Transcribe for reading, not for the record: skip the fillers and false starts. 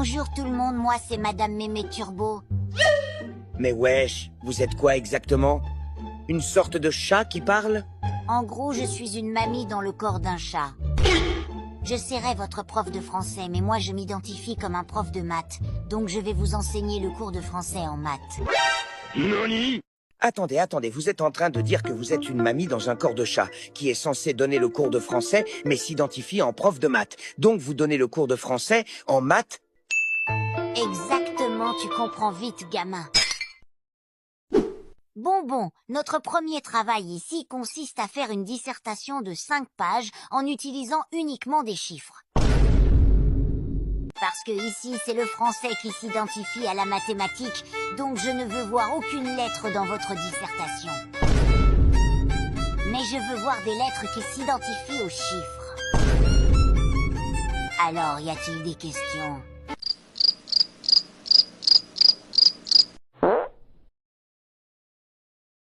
Bonjour tout le monde, moi c'est Madame Mémé Turbo. Mais wesh, vous êtes quoi exactement? Une sorte de chat qui parle? En gros, je suis une mamie dans le corps d'un chat. Je serai votre prof de français, mais moi je m'identifie comme un prof de maths. Donc je vais vous enseigner le cours de français en maths. Nani? Attendez, vous êtes en train de dire que vous êtes une mamie dans un corps de chat, qui est censée donner le cours de français, mais s'identifie en prof de maths. Donc vous donnez le cours de français en maths? Exactement, tu comprends vite, gamin. Bon, notre premier travail ici consiste à faire une dissertation de 5 pages en utilisant uniquement des chiffres. Parce que ici, c'est le français qui s'identifie à la mathématique, donc je ne veux voir aucune lettre dans votre dissertation. Mais je veux voir des lettres qui s'identifient aux chiffres. Alors, y a-t-il des questions ?